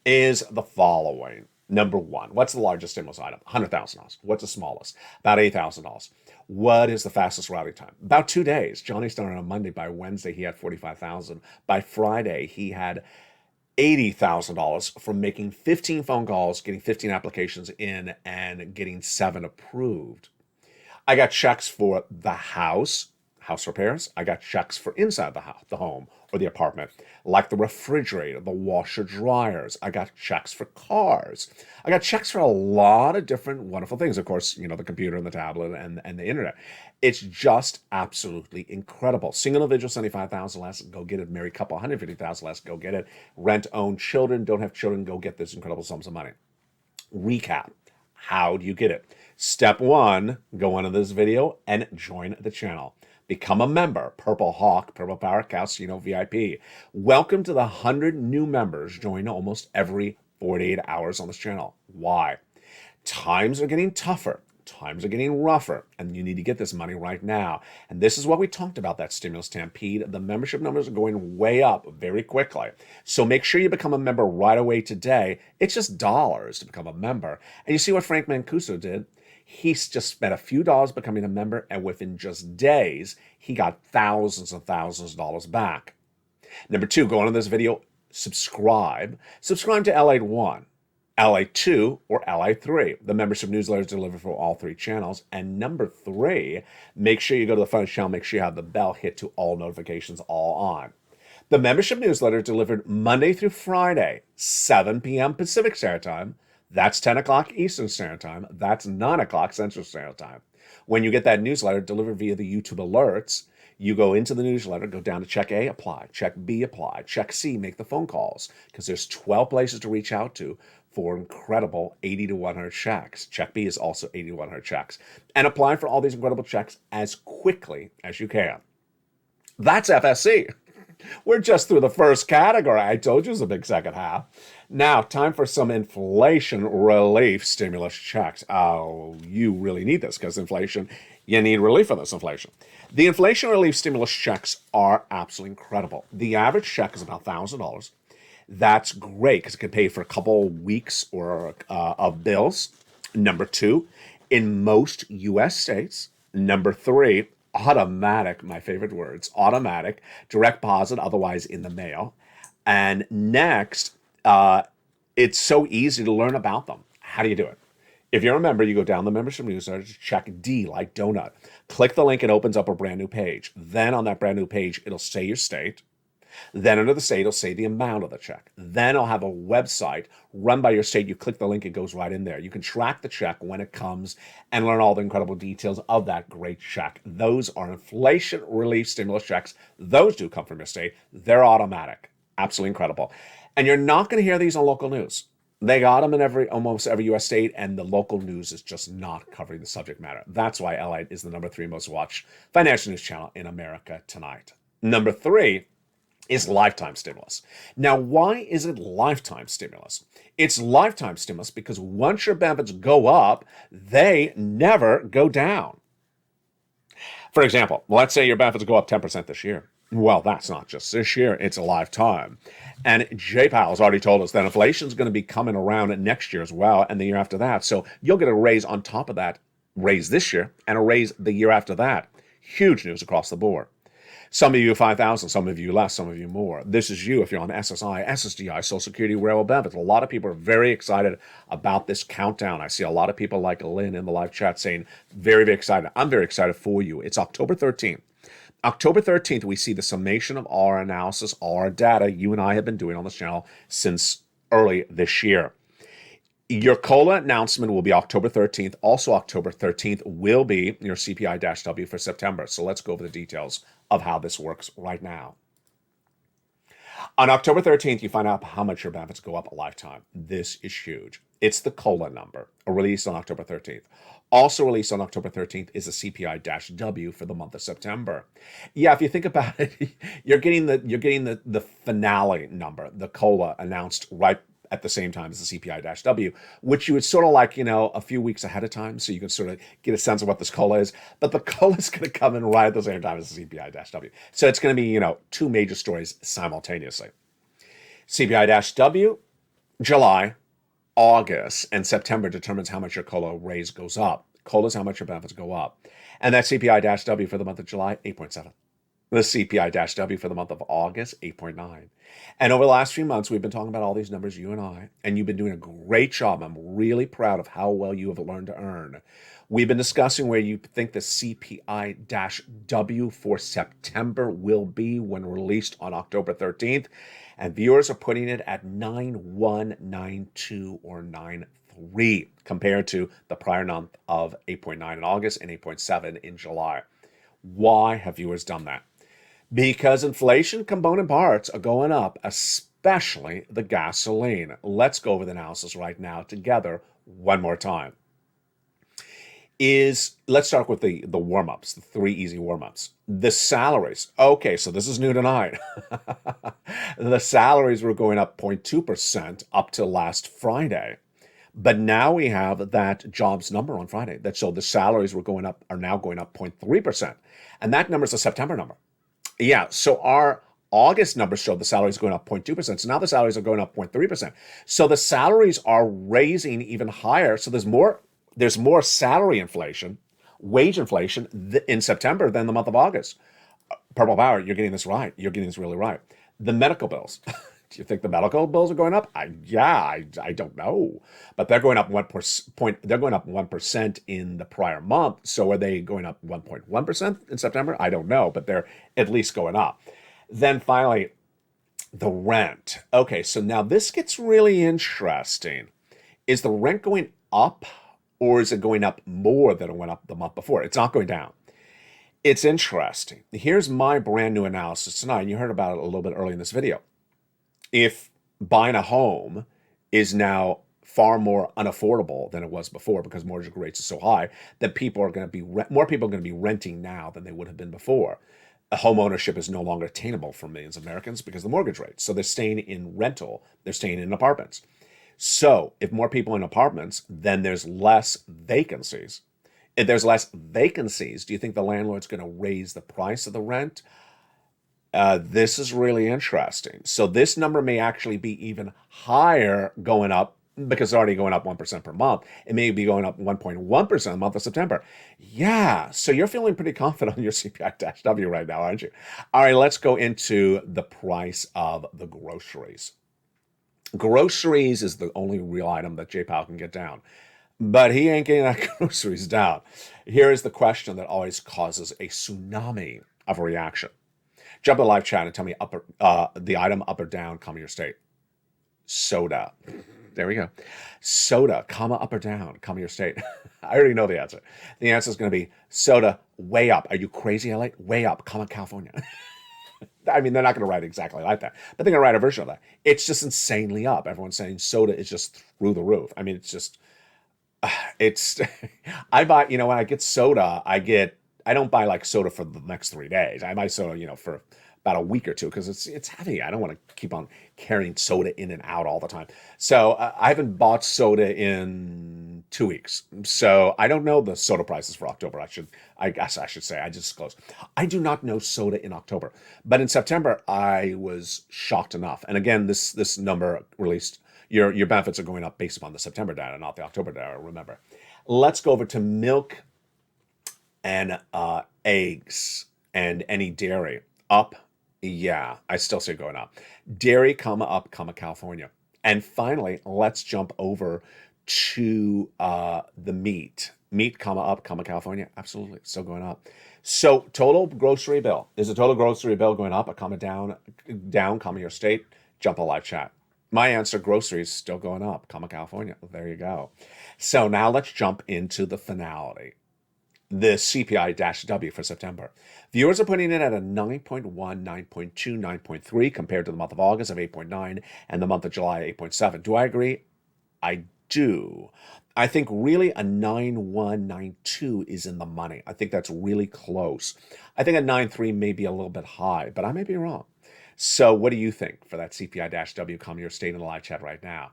is the following. Number one, what's the largest stimulus item? $100,000. What's the smallest? About $8,000. What is the fastest routing time? About 2 days. Johnny started on Monday. By Wednesday, he had $45,000. By Friday, he had $80,000 from making 15 phone calls, getting 15 applications in, and getting 7 approved. I got checks for the house repairs. I got checks for inside the house, the home or the apartment, like the refrigerator, the washer dryers. I got checks for cars. I got checks for a lot of different wonderful things. Of course, you know, the computer and the tablet and the internet. It's just absolutely incredible. Single individual, $75,000 less, go get it. Married couple, $150,000 less, go get it. Rent, own children, don't have children, go get this incredible sums of money. Recap. How do you get it? Step 1, go into this video and join the channel. Become a member, Purple Hawk, Purple Power Calcino VIP. Welcome to the 100 new members join almost every 48 hours on this channel. Why? Times are getting tougher. Times are getting rougher, and you need to get this money right now. And this is what we talked about, that stimulus stampede. The membership numbers are going way up very quickly. So make sure you become a member right away today. It's just dollars to become a member. And you see what Frank Mancuso did? He's just spent a few dollars becoming a member, and within just days, he got thousands and thousands of dollars back. Number 2, go on to this video, subscribe. Subscribe to LATE 1. LATE 2 or LATE 3. The membership newsletter is delivered for all 3 channels. And number 3, make sure you go to the front channel, make sure you have the bell hit to all notifications all on. The membership newsletter is delivered Monday through Friday, 7 p.m. Pacific Standard Time. That's 10 o'clock Eastern Standard Time. That's 9 o'clock Central Standard Time. When you get that newsletter delivered via the YouTube alerts, you go into the newsletter, go down to check A, apply, check B, apply, check C, make the phone calls, because there's 12 places to reach out to for incredible 80 to 100 checks. Check B is also 80 to 100 checks. And apply for all these incredible checks as quickly as you can. That's FSC. We're just through the first category. I told you it was a big second half. Now, time for some inflation relief stimulus checks. Oh, you really need this because inflation, you need relief for this inflation. The inflation relief stimulus checks are absolutely incredible. The average check is about $1,000. That's great because it can pay for a couple weeks or of bills. Number 2, in most U.S. states. Number 3, automatic, my favorite words, automatic, direct deposit, otherwise in the mail. And next, it's so easy to learn about them. How do you do it? If you're a member, you go down the membership newsletter, check D like donut. Click the link, it opens up a brand new page. Then on that brand new page, it'll say your state. Then under the state, it'll say the amount of the check. Then I'll have a website run by your state. You click the link, it goes right in there. You can track the check when it comes and learn all the incredible details of that great check. Those are inflation relief stimulus checks. Those do come from your state. They're automatic. Absolutely incredible. And you're not going to hear these on local news. They got them in almost every U.S. state, and the local news is just not covering the subject matter. That's why LATE is the number 3 most watched financial news channel in America tonight. Number 3 is lifetime stimulus. Now, why is it lifetime stimulus? It's lifetime stimulus because once your benefits go up, they never go down. For example, let's say your benefits go up 10% this year. Well, that's not just this year, it's a lifetime. And Jay Powell's already told us that inflation is going to be coming around next year as well, and the year after that. So you'll get a raise on top of that raise this year and a raise the year after that. Huge news across the board. Some of you 5,000, some of you less, some of you more. This is you if you're on SSI, SSDI, Social Security, Railroad benefits. A lot of people are very excited about this countdown. I see a lot of people like Lynn in the live chat saying, very, very excited. I'm very excited for you. It's October 13th. October 13th, we see the summation of all our analysis, all our data you and I have been doing on this channel since early this year. Your COLA announcement will be October 13th. Also, October 13th will be your CPI-W for September. So let's go over the details of how this works right now. On October 13th, you find out how much your benefits go up a lifetime. This is huge. It's the COLA number, released on October 13th. Also released on October 13th is a CPI-W for the month of September. Yeah, if you think about it, you're getting the finale number, the COLA announced right at the same time as the CPI-W, which you would sort of like, a few weeks ahead of time, so you can sort of get a sense of what this COLA is. But the COLA is going to come in right at the same time as the CPI-W. So it's going to be, 2 major stories simultaneously. CPI-W, July, August, and September determines how much your COLA raise goes up. COLA is how much your benefits go up. And that CPI-W for the month of July, 8.7. The CPI-W for the month of August, 8.9. And over the last few months, we've been talking about all these numbers, you and I, and you've been doing a great job. I'm really proud of how well you have learned to earn. We've been discussing where you think the CPI-W for September will be when released on October 13th. And viewers are putting it at 9.192 or 9.3 compared to the prior month of 8.9 in August and 8.7 in July. Why have viewers done that? Because inflation component parts are going up, especially the gasoline. Let's go over the analysis right now together one more time. is, let's start with the warm-ups, the three easy warm-ups. The salaries. Okay, so this is new tonight. The salaries were going up 0.2% up to last Friday. But now we have that jobs number on Friday that showed the salaries are now going up 0.3%. And that number is a September number. Yeah, so our August numbers showed the salaries going up 0.2%. So now the salaries are going up 0.3%. So the salaries are raising even higher. So there's more salary inflation, wage inflation in September than the month of August. Purple Power, you're getting this right. You're getting this really right. The medical bills. Do you think the medical bills are going up? I don't know, but they're going up 1%. They're going up 1% in the prior month. So are they going up 1.1% in September? I don't know, but they're at least going up. Then finally, the rent. Okay, so now this gets really interesting. Is the rent going up, or is it going up more than it went up the month before? It's not going down. It's interesting. Here's my brand new analysis tonight, and you heard about it a little bit early in this video. If buying a home is now far more unaffordable than it was before because mortgage rates are so high, that more people are going to be renting now than they would have been before. Home ownership is no longer attainable for millions of Americans because of the mortgage rates. So they're staying in rental, they're staying in apartments. So if more people in apartments, then there's less vacancies. If there's less vacancies, do you think the landlord's going to raise the price of the rent? This is really interesting. So this number may actually be even higher going up because it's already going up 1% per month. It may be going up 1.1% in the month of September. Yeah, so you're feeling pretty confident on your CPI-W right now, aren't you? All right, let's go into the price of the groceries. Groceries is the only real item that J. Powell can get down. But he ain't getting that groceries down. Here is the question that always causes a tsunami of reaction. Jump in the live chat and tell me the item up or down, comma your state. Soda. There we go. Soda, comma up or down, comma your state. I already know the answer. The answer is going to be soda way up. Are you crazy, LA? Way up, comma California. I mean, they're not going to write exactly like that, but they're going to write a version of that. It's just insanely up. Everyone's saying soda is just through the roof. I mean, it's just, I buy, when I get soda, I don't buy like soda for the next 3 days. I buy soda, for about a week or two because it's heavy. I don't want to keep on carrying soda in and out all the time. So I haven't bought soda in 2 weeks. So I don't know the soda prices for October. I guess I should say, I just disclosed. I do not know soda in October, but in September I was shocked enough. And again, this number released, your benefits are going up based upon the September data, not the October data. Remember. Let's go over to milk and eggs and any dairy up. Yeah, I still see it going up. Dairy, comma up, comma California. And finally, let's jump over to the meat. Meat, comma up, comma California. Absolutely, still going up. So total grocery bill. Is the total grocery bill going up, a comma down, comma your state? Jump a live chat. My answer, groceries still going up, comma California. There you go. So now let's jump into the finality. The CPI-W for September. Viewers are putting it at a 9.1, 9.2, 9.3 compared to the month of August of 8.9 and the month of July 8.7. Do I agree? I do. I think really a 9.1, 9.2 is in the money. I think that's really close. I think a 9.3 may be a little bit high, but I may be wrong. So what do you think for that CPI-W? Come your state in the live chat right now.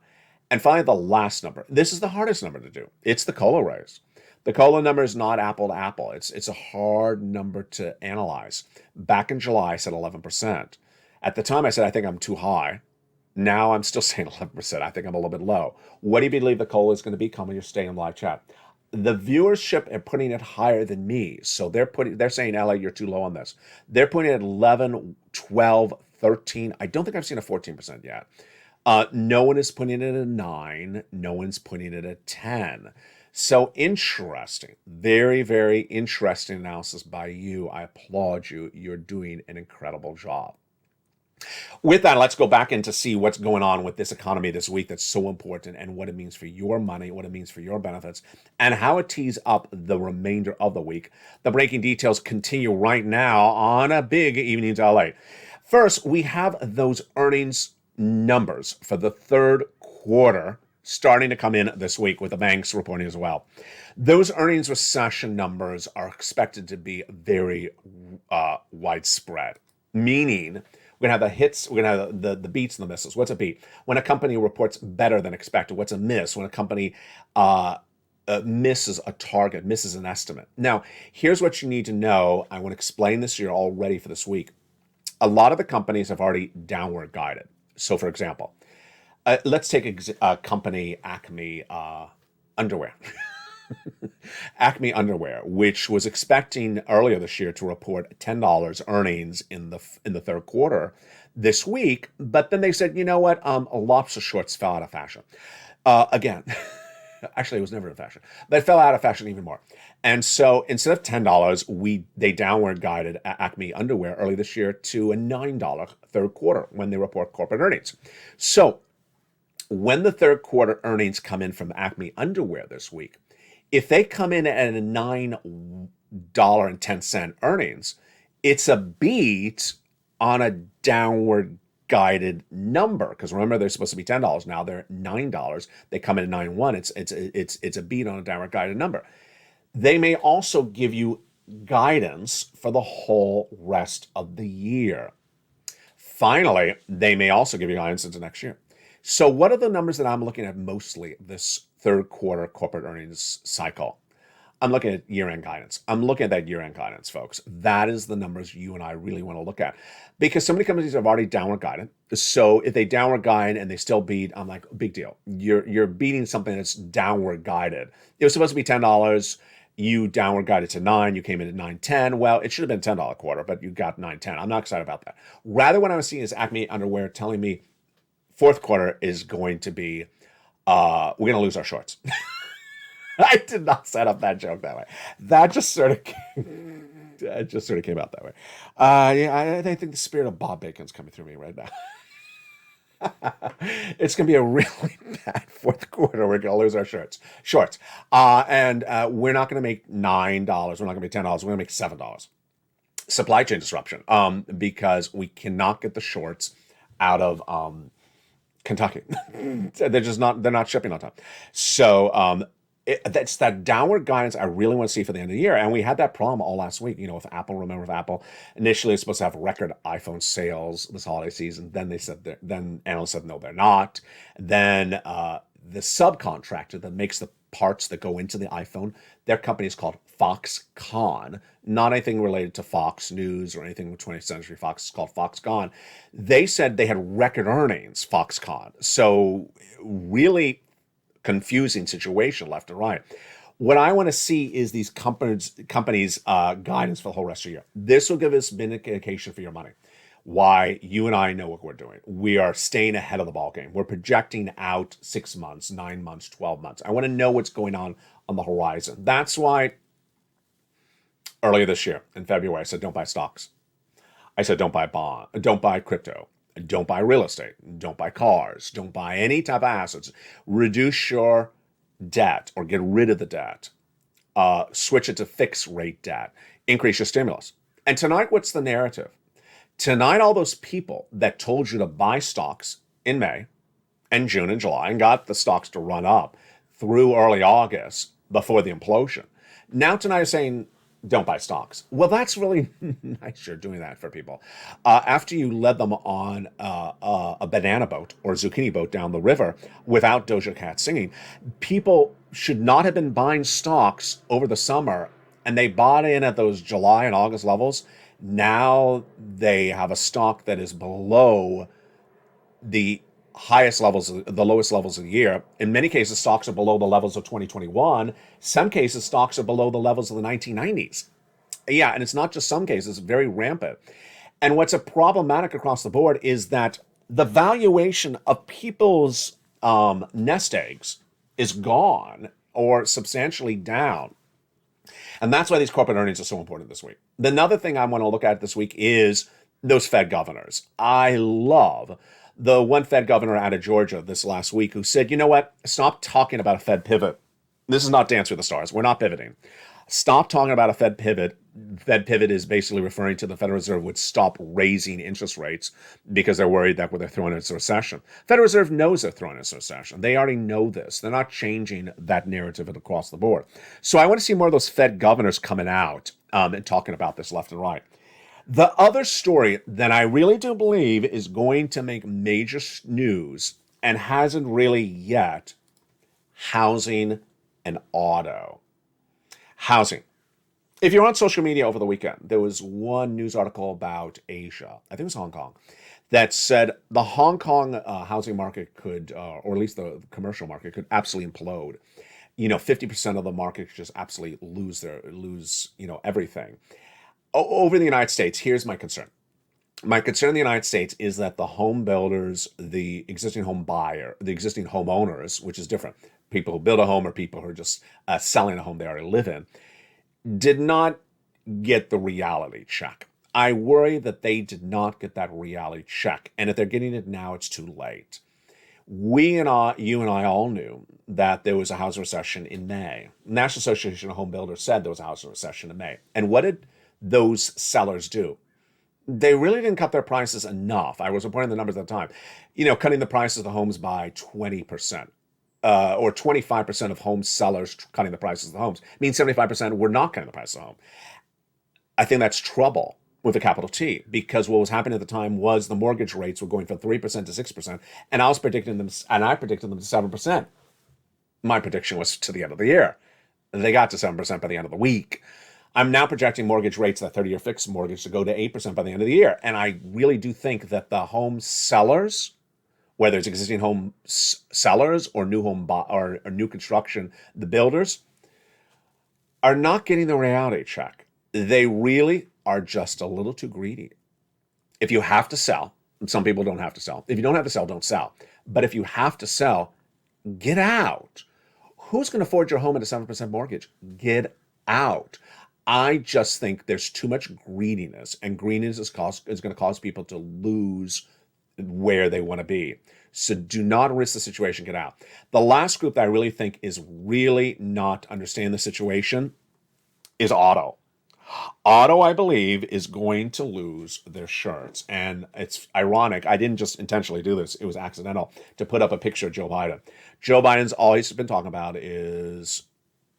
And finally, the last number. This is the hardest number to do. It's the COLA raise. The COLA number is not apple to apple. It's a hard number to analyze. Back in July, I said 11%. At the time, I said, I think I'm too high. Now I'm still saying 11%. I think I'm a little bit low. What do you believe the COLA is going to be? Come on, you're staying in live chat. The viewership are putting it higher than me. So they're saying, LA, you're too low on this. They're putting it at 11, 12, 13. I don't think I've seen a 14% yet. No one is putting it at a 9. No one's putting it at 10. So interesting, very, very interesting analysis by you. I applaud you. You're doing an incredible job. With that, let's go back in to see what's going on with this economy this week that's so important and what it means for your money, what it means for your benefits, and how it tees up the remainder of the week. The breaking details continue right now on a big evening to LA. First, we have those earnings numbers for the third quarter starting to come in this week with the banks reporting as well. Those earnings recession numbers are expected to be very widespread, meaning we're going to have the hits, we're going to have the beats and the misses. What's a beat? When a company reports better than expected. What's a miss? When a company misses a target, misses an estimate. Now, here's what you need to know. I want to explain this so you're all ready for this week. A lot of the companies have already downward guided. So, for example, let's take a company, Acme Underwear. Acme Underwear, which was expecting earlier this year to report $10 earnings in the third quarter this week, but then they said, you know what, lobster shorts fell out of fashion. Again, actually, it was never in fashion, but it fell out of fashion even more. And so instead of $10, they downward guided Acme Underwear early this year to a $9 third quarter when they report corporate earnings. So when the third quarter earnings come in from Acme Underwear this week, if they come in at a $9.10 earnings, it's a beat on a downward guided number. Because remember, they're supposed to be $10. Now they're $9. They come in at 9.1. It's a beat on a downward guided number. They may also give you guidance for the whole rest of the year. Finally, they may also give you guidance into next year. So what are the numbers that I'm looking at mostly this third quarter corporate earnings cycle? I'm looking at year-end guidance. I'm looking at that year-end guidance, folks. That is the numbers you and I really want to look at, because so many companies have already downward guided. So if they downward guide and they still beat, I'm like, big deal. You're beating something that's downward guided. It was supposed to be $10. You downward guided to 9. You came in at 9.10. Well, it should have been $10 quarter, but you got 9.10. I'm not excited about that. Rather, what I was seeing is Acme Underwear telling me fourth quarter is going to be, we're going to lose our shorts. I did not set up that joke that way. That just sort of came, out that way. Yeah, I think the spirit of Bob Bacon's coming through me right now. It's going to be a really bad fourth quarter. We're going to lose our shorts. And we're not going to make $9. We're not going to make $10. We're going to make $7. Supply chain disruption, because we cannot get the shorts out of Kentucky. They're not shipping on time. So that's that downward guidance I really want to see for the end of the year. And we had that problem all last week, with Apple. Remember, with Apple, initially it's supposed to have record iPhone sales this holiday season. Then then analysts said, no, they're not. Then the subcontractor that makes the parts that go into the iPhone, their company is called Foxconn, not anything related to Fox News or anything with 20th Century Fox. It's called Foxconn. They said they had record earnings, Foxconn. So really confusing situation left and right. What I want to see is these companies' guidance for the whole rest of the year. This will give us vindication for your money. Why you and I know what we're doing. We are staying ahead of the ball game. We're projecting out 6 months, 9 months, 12 months. I want to know what's going on the horizon. That's why earlier this year in February, I said, don't buy stocks. I said, don't buy bond, don't buy crypto, don't buy real estate, don't buy cars, don't buy any type of assets. Reduce your debt or get rid of the debt. Switch it to fixed rate debt. Increase your stimulus. And tonight, what's the narrative? Tonight, all those people that told you to buy stocks in May and June and July and got the stocks to run up through early August before the implosion, now tonight are saying, don't buy stocks. Well, that's really nice you're doing that for people. After you led them on a banana boat or zucchini boat down the river without Doja Cat singing, people should not have been buying stocks over the summer, and they bought in at those July and August levels. Now they have a stock that is below the highest levels, the lowest levels of the year. In many cases, stocks are below the levels of 2021. Some cases, stocks are below the levels of the 1990s. Yeah, and it's not just some cases, it's very rampant. And what's problematic across the board is that the valuation of people's nest eggs is gone or substantially down. And that's why these corporate earnings are so important this week. Another thing I want to look at this week is those Fed governors. I love the one Fed governor out of Georgia this last week who said, you know what, stop talking about a Fed pivot. This is not Dance with the Stars. We're not pivoting. Stop talking about a Fed pivot. Fed pivot is basically referring to the Federal Reserve would stop raising interest rates because they're worried that they're throwing us a recession. Federal Reserve knows they're throwing us a recession. They already know this. They're not changing that narrative across the board. So I want to see more of those Fed governors coming out and talking about this left and right. The other story that I really do believe is going to make major news and hasn't really yet, housing and auto. Housing. If you're on social media over the weekend, there was one news article about Asia, I think it was Hong Kong, that said the Hong Kong housing market could, or at least the commercial market, could absolutely implode. 50% of the market could just absolutely lose everything. Over in the United States, here's my concern. My concern in the United States is that the home builders, the existing home buyer, the existing homeowners, which is different, people who build a home or people who are just selling a home they already live in, did not get the reality check. I worry that they did not get that reality check. And if they're getting it now, it's too late. You and I all knew that there was a housing recession in May. National Association of Home Builders said there was a housing recession in May. And what did those sellers do? They really didn't cut their prices enough. I was reporting the numbers at the time. Cutting the prices of the homes by 20%. Or 25% of home sellers cutting the prices of the homes. It means 75% were not cutting the price of the home. I think that's trouble with a capital T, because what was happening at the time was the mortgage rates were going from 3% to 6%, and I predicted them to 7%. My prediction was to the end of the year. They got to 7% by the end of the week. I'm now projecting mortgage rates, that 30-year fixed mortgage, to go to 8% by the end of the year. And I really do think that the home sellers, whether it's existing home sellers or new home or new construction, the builders, are not getting the reality check. They really are just a little too greedy. If you have to sell, some people don't have to sell. If you don't have to sell, don't sell. But if you have to sell, get out. Who's going to afford your home at a 7% mortgage? Get out. I just think there's too much greediness, and greediness is going to cause people to lose where they want to be. So do not risk the situation, get out. The last group that I really think is really not understanding the situation is auto. Auto, I believe, is going to lose their shirts. And it's ironic. I didn't just intentionally do this. It was accidental to put up a picture of Joe Biden. Joe Biden's always been talking about is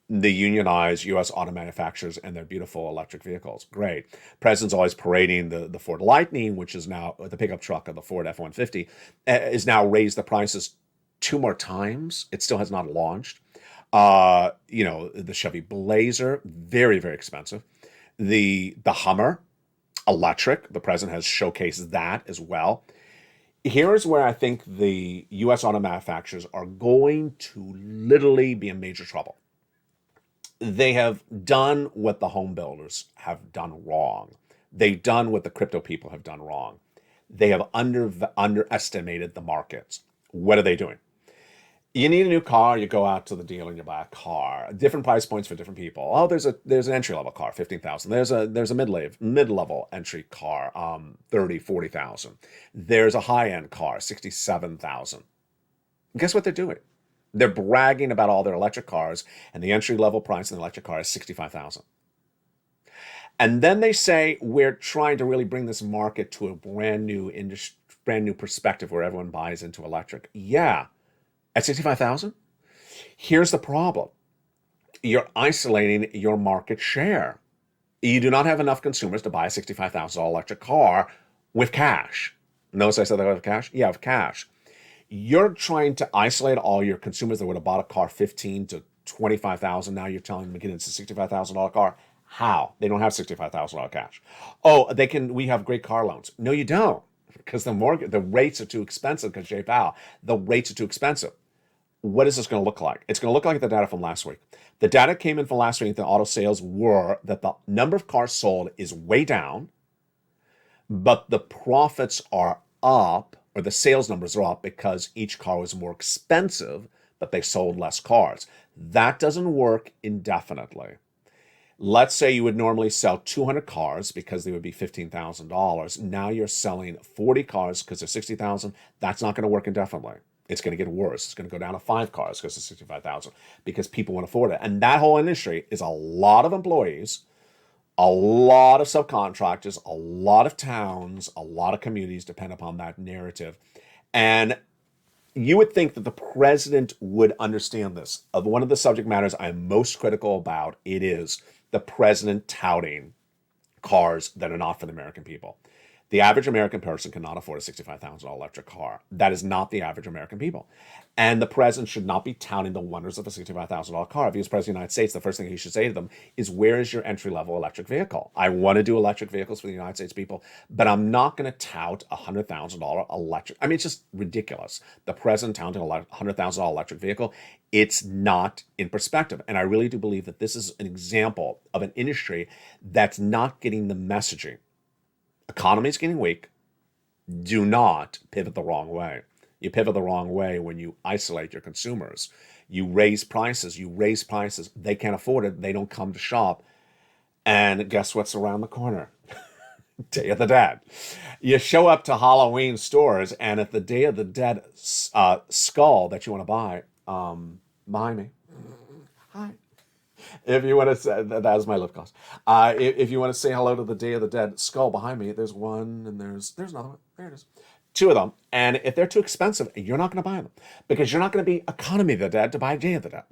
the unionized U.S. auto manufacturers and their beautiful electric vehicles. Great. President's always parading the Ford Lightning, which is now the pickup truck of the Ford F-150, is now raised the prices 2 more times. It still has not launched. The Chevy Blazer, very, very expensive. The Hummer electric, the president has showcased that as well. Here's where I think the U.S. auto manufacturers are going to literally be in major trouble. They have done what the home builders have done wrong. They've done what the crypto people have done wrong. They have underestimated the markets. What are they doing? You need a new car, you go out to the dealer and you buy a car. Different price points for different people. Oh, there's an entry-level car, $15,000. There's a mid-level entry car, $30,000, $40,000. There's a high-end car, $67,000. Guess what they're doing? They're bragging about all their electric cars, and the entry-level price of the electric car is $65,000. And then they say, we're trying to really bring this market to a brand new perspective where everyone buys into electric. Yeah, at $65,000? Here's the problem. You're isolating your market share. You do not have enough consumers to buy a $65,000 electric car with cash. Notice I said that with cash? Yeah, with cash. You're trying to isolate all your consumers that would have bought a car $15,000 to $25,000. Now you're telling them to get into a $65,000 car. How? They don't have $65,000 cash. Oh, we have great car loans. No, you don't, because the rates are too expensive. Because Jay Powell, the rates are too expensive. What is this going to look like? It's going to look like the data from last week. The data came in from last week. The auto sales were that the number of cars sold is way down, but the profits are up, or the sales numbers are up because each car was more expensive, but they sold less cars. That doesn't work indefinitely. Let's say you would normally sell 200 cars because they would be $15,000. Now you're selling 40 cars because they're $60,000. That's not going to work indefinitely. It's going to get worse. It's going to go down to 5 cars because of 65,000 because people won't afford it. And that whole industry is a lot of employees, a lot of subcontractors, a lot of towns, a lot of communities depend upon that narrative. And you would think that the president would understand this. Of one of the subject matters I'm most critical about, it is the president touting cars that are not for the American people. The average American person cannot afford a $65,000 electric car. That is not the average American people. And the president should not be touting the wonders of a $65,000 car. If he was president of the United States, the first thing he should say to them is, where is your entry-level electric vehicle? I want to do electric vehicles for the United States people, but I'm not going to tout a $100,000 electric. I mean, it's just ridiculous. The president touting a $100,000 electric vehicle, it's not in perspective. And I really do believe that this is an example of an industry that's not getting the messaging. Economy is getting weak. Do not pivot the wrong way. You pivot the wrong way when you isolate your consumers. You raise prices. They can't afford it. They don't come to shop. And guess what's around the corner? Day of the Dead. You show up to Halloween stores, and at the Day of the Dead skull that you want to buy, behind me. Hi. If you want to say, that is my lip gloss. If you want to say hello to the Day of the Dead skull behind me, there's one and there's another one. There it is. 2 of them. And if they're too expensive, you're not going to buy them because you're not going to be Economy of the Dead to buy Day of the Dead.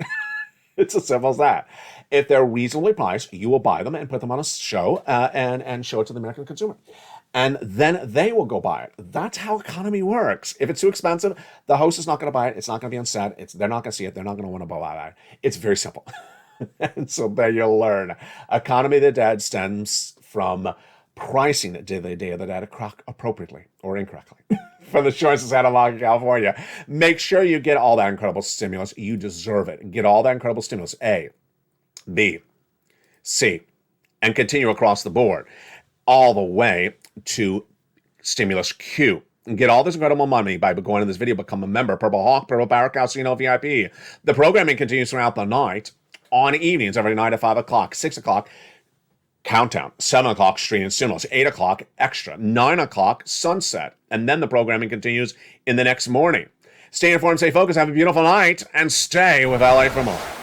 It's as simple as that. If they're reasonably priced, you will buy them and put them on a show and show it to the American consumer. And then they will go buy it. That's how economy works. If it's too expensive, the host is not going to buy it. It's not going to be on set. They're not going to see it. They're not going to want to buy that. It's very simple. And so there you'll learn. Economy of the Dead stems from pricing the Day of the Dead appropriately or incorrectly. From the shores of Santa Monica, California. Make sure you get all that incredible stimulus. You deserve it. Get all that incredible stimulus. A, B, C, and continue across the board all the way to stimulus Q. And get all this incredible money by going to this video. Become a member. Purple Hawk, Purple Power Casino VIP. The programming continues throughout the night. On evenings, every night at 5 o'clock, 6 o'clock, countdown, 7 o'clock, stream and stimulus, 8 o'clock, extra, 9 o'clock, sunset. And then the programming continues in the next morning. Stay informed, stay focused, have a beautiful night, and stay with LA for more.